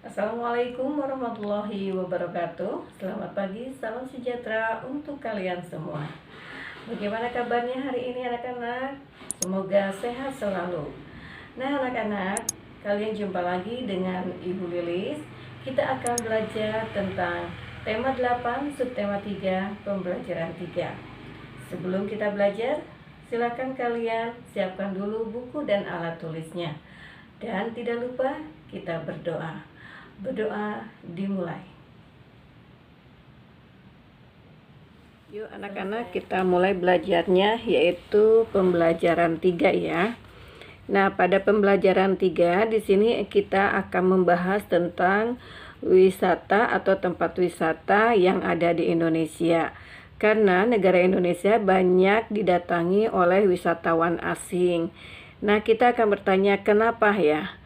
Assalamualaikum warahmatullahi wabarakatuh. Selamat pagi, salam sejahtera untuk kalian semua. Bagaimana kabarnya hari ini anak-anak? Semoga sehat selalu. Nah anak-anak, kalian jumpa lagi dengan Ibu Lilis. Kita akan belajar tentang tema 8, subtema 3, pembelajaran 3. Sebelum kita belajar, silakan kalian siapkan dulu buku dan alat tulisnya. Dan tidak lupa kita berdoa. Berdoa dimulai. Yuk anak-anak, kita mulai belajarnya, yaitu pembelajaran 3 ya. Nah, pada pembelajaran 3 di sini kita akan membahas tentang wisata atau tempat wisata yang ada di Indonesia. Karena negara Indonesia banyak didatangi oleh wisatawan asing. Nah, kita akan bertanya kenapa ya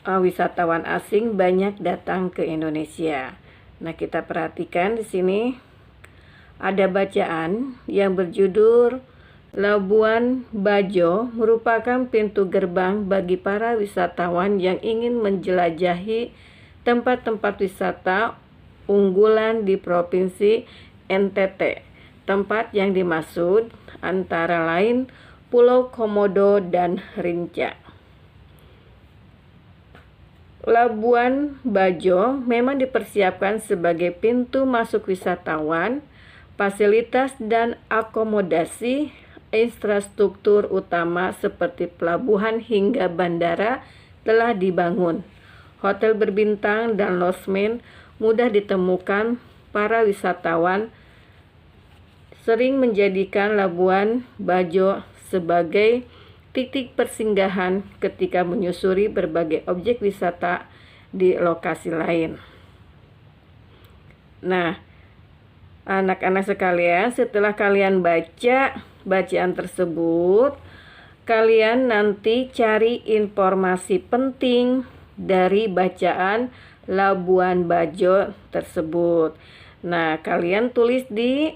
wisatawan asing banyak datang ke Indonesia. Nah, kita perhatikan di sini ada bacaan yang berjudul Labuan Bajo merupakan pintu gerbang bagi para wisatawan yang ingin menjelajahi tempat-tempat wisata unggulan di Provinsi NTT. Tempat yang dimaksud antara lain Pulau Komodo dan Rinca. Labuan Bajo memang dipersiapkan sebagai pintu masuk wisatawan. Fasilitas dan akomodasi infrastruktur utama seperti pelabuhan hingga bandara telah dibangun. Hotel berbintang dan losmen mudah ditemukan. Para wisatawan sering menjadikan Labuan Bajo sebagai titik persinggahan ketika menyusuri berbagai objek wisata di lokasi lain. Nah, anak-anak sekalian, setelah kalian baca bacaan tersebut, kalian nanti cari informasi penting dari bacaan Labuan Bajo tersebut. Nah, kalian tulis di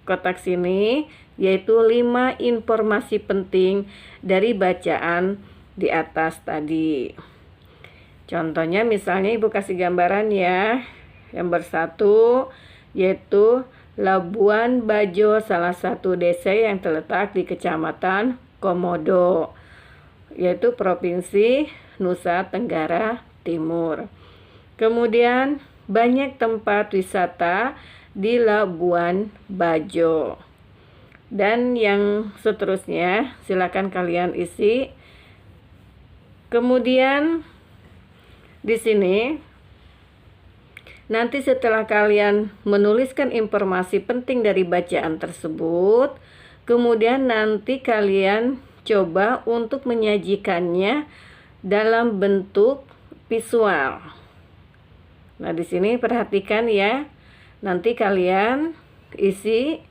kotak sini, yaitu 5 informasi penting dari bacaan di atas tadi. Contohnya misalnya Ibu kasih gambaran ya. Yang bersatu yaitu Labuan Bajo, salah satu desa yang terletak di Kecamatan Komodo, yaitu Provinsi Nusa Tenggara Timur. Kemudian banyak tempat wisata di Labuan Bajo. Dan yang seterusnya silakan kalian isi. Kemudian di sini nanti setelah kalian menuliskan informasi penting dari bacaan tersebut, kemudian nanti kalian coba untuk menyajikannya dalam bentuk visual. Nah, di sini perhatikan ya. Nanti kalian isi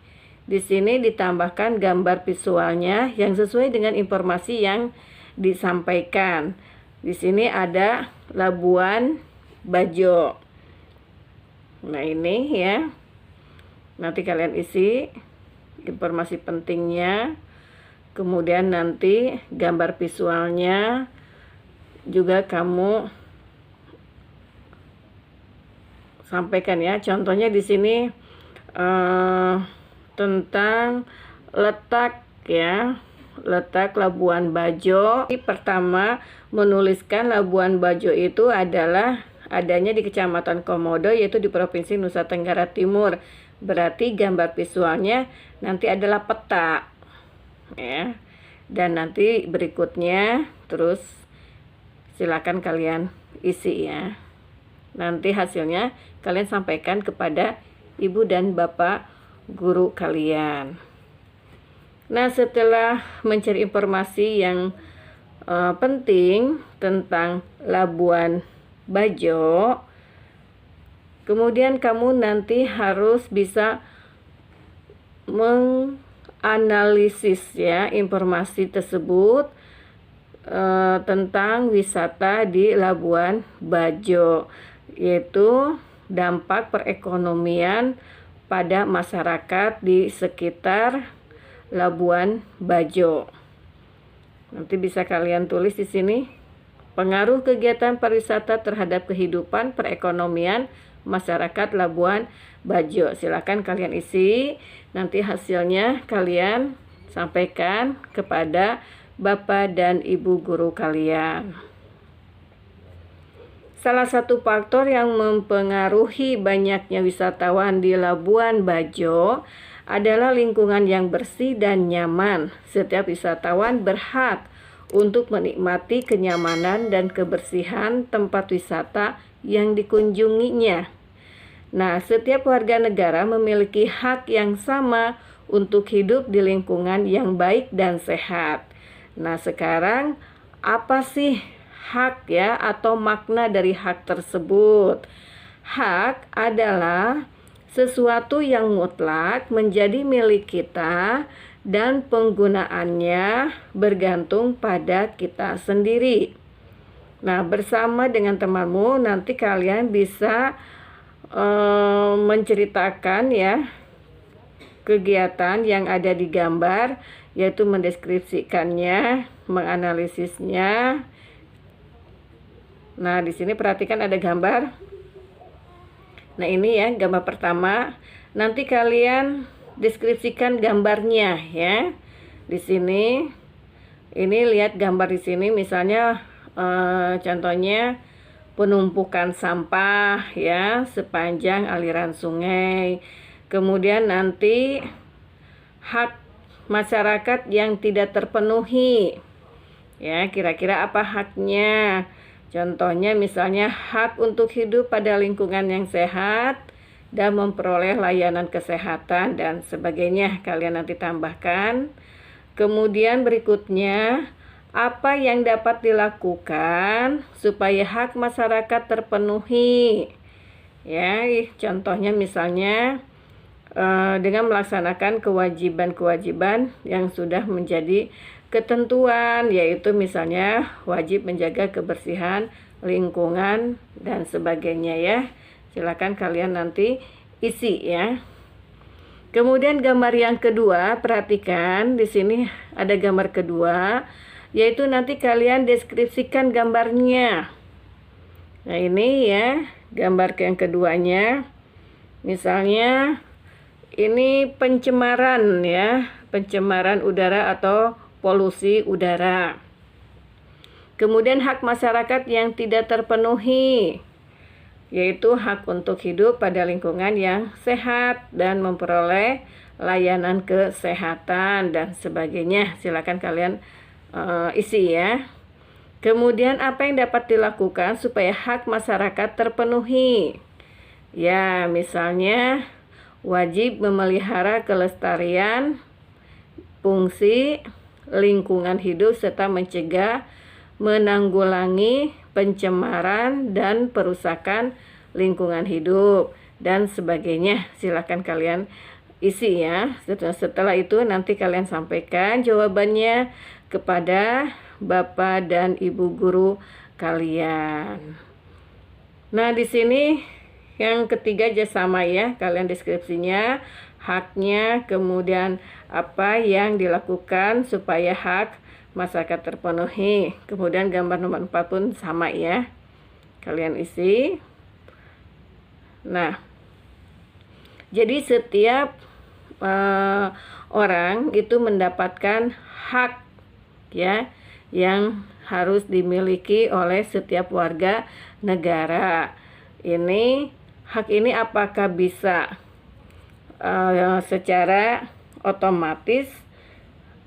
di sini ditambahkan gambar visualnya yang sesuai dengan informasi yang disampaikan. Di sini ada Labuan Bajo. Nah, ini ya. Nanti kalian isi informasi pentingnya. Kemudian nanti gambar visualnya juga kamu sampaikan ya. Contohnya di sini tentang letak ya, letak Labuan Bajo. Pertama, menuliskan Labuan Bajo itu adalah adanya di Kecamatan Komodo, yaitu di Provinsi Nusa Tenggara Timur. Berarti gambar visualnya nanti adalah peta ya. Dan nanti berikutnya terus silakan kalian isi ya. Nanti hasilnya kalian sampaikan kepada ibu dan bapak guru kalian. Nah, setelah mencari informasi yang penting tentang Labuan Bajo, kemudian kamu nanti harus bisa menganalisis ya informasi tersebut tentang wisata di Labuan Bajo, yaitu dampak perekonomian pada masyarakat di sekitar Labuan Bajo. Nanti bisa kalian tulis di sini Pengaruh kegiatan pariwisata terhadap kehidupan perekonomian masyarakat Labuan Bajo. Silakan kalian isi, nanti hasilnya kalian sampaikan kepada Bapak dan Ibu guru kalian. Salah satu faktor yang mempengaruhi banyaknya wisatawan di Labuan Bajo adalah lingkungan yang bersih dan nyaman. Setiap wisatawan berhak untuk menikmati kenyamanan dan kebersihan tempat wisata yang dikunjunginya. Nah, setiap warga negara memiliki hak yang sama untuk hidup di lingkungan yang baik dan sehat. Nah, sekarang apa sih hak ya atau makna dari hak tersebut? Hak adalah sesuatu yang mutlak menjadi milik kita dan penggunaannya bergantung pada kita sendiri. Nah, bersama dengan temanmu nanti kalian bisa menceritakan ya kegiatan yang ada di gambar, yaitu mendeskripsikannya, menganalisisnya. Nah, di sini perhatikan ada gambar. Nah, ini ya gambar pertama. Nanti kalian deskripsikan gambarnya ya. Di sini ini lihat gambar di sini misalnya contohnya penumpukan sampah ya sepanjang aliran sungai. Kemudian nanti hak masyarakat yang tidak terpenuhi. Ya, kira-kira apa haknya? Contohnya misalnya hak untuk hidup pada lingkungan yang sehat dan memperoleh layanan kesehatan dan sebagainya. Kalian nanti tambahkan. Kemudian berikutnya, apa yang dapat dilakukan supaya hak masyarakat terpenuhi? Ya, contohnya misalnya dengan melaksanakan kewajiban-kewajiban yang sudah menjadi ketentuan, yaitu misalnya wajib menjaga kebersihan lingkungan dan sebagainya ya. Silakan kalian nanti isi ya. Kemudian gambar yang kedua, perhatikan di sini ada gambar kedua, yaitu nanti kalian deskripsikan gambarnya. Nah, ini ya gambar yang keduanya. Misalnya ini pencemaran ya, pencemaran udara atau polusi udara. Kemudian hak masyarakat yang tidak terpenuhi, yaitu hak untuk hidup pada lingkungan yang sehat dan memperoleh layanan kesehatan dan sebagainya. Silakan kalian isi ya. Kemudian apa yang dapat dilakukan supaya hak masyarakat terpenuhi? Ya, misalnya wajib memelihara kelestarian, fungsi lingkungan hidup serta mencegah, menanggulangi pencemaran dan perusakan lingkungan hidup dan sebagainya. Silakan kalian isi ya. Setelah itu nanti kalian sampaikan jawabannya kepada Bapak dan Ibu guru kalian. Nah, di sini yang ketiga aja sama ya, kalian deskripsinya, haknya, kemudian apa yang dilakukan supaya hak masyarakat terpenuhi. Kemudian gambar nomor 4 pun sama ya, kalian isi. Nah, jadi setiap orang itu mendapatkan hak ya yang harus dimiliki oleh setiap warga negara. Ini hak ini apakah bisa secara otomatis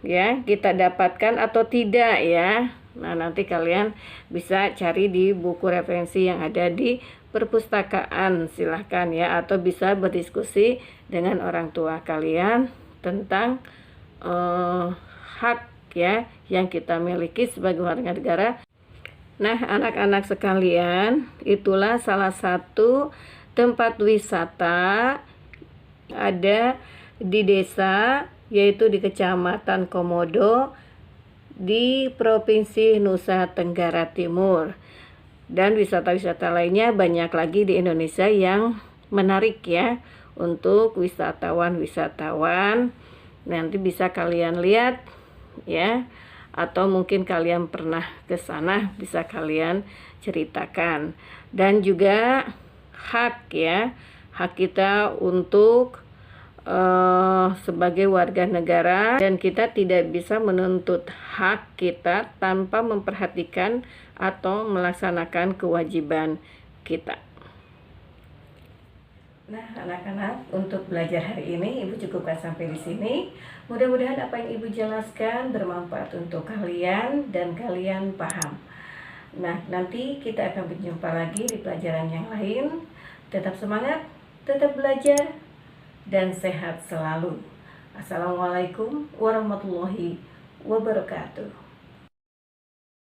ya kita dapatkan atau tidak ya. Nah, nanti kalian bisa cari di buku referensi yang ada di perpustakaan, silahkan ya, atau bisa berdiskusi dengan orang tua kalian tentang hak ya yang kita miliki sebagai warga negara. Nah, anak-anak sekalian, itulah salah satu tempat wisata ada di desa, yaitu di Kecamatan Komodo di Provinsi Nusa Tenggara Timur. Dan wisata-wisata lainnya banyak lagi di Indonesia yang menarik ya untuk wisatawan-wisatawan. Nanti bisa kalian lihat ya atau mungkin kalian pernah ke sana, bisa kalian ceritakan. Dan juga hak ya, hak kita untuk sebagai warga negara, dan kita tidak bisa menuntut hak kita tanpa memperhatikan atau melaksanakan kewajiban kita. Nah, anak-anak, untuk belajar hari ini Ibu cukupkan sampai di sini. Mudah-mudahan apa yang Ibu jelaskan bermanfaat untuk kalian dan kalian paham. Nah, nanti kita akan berjumpa lagi di pelajaran yang lain. Tetap semangat, tetap belajar, dan sehat selalu. Assalamualaikum warahmatullahi wabarakatuh.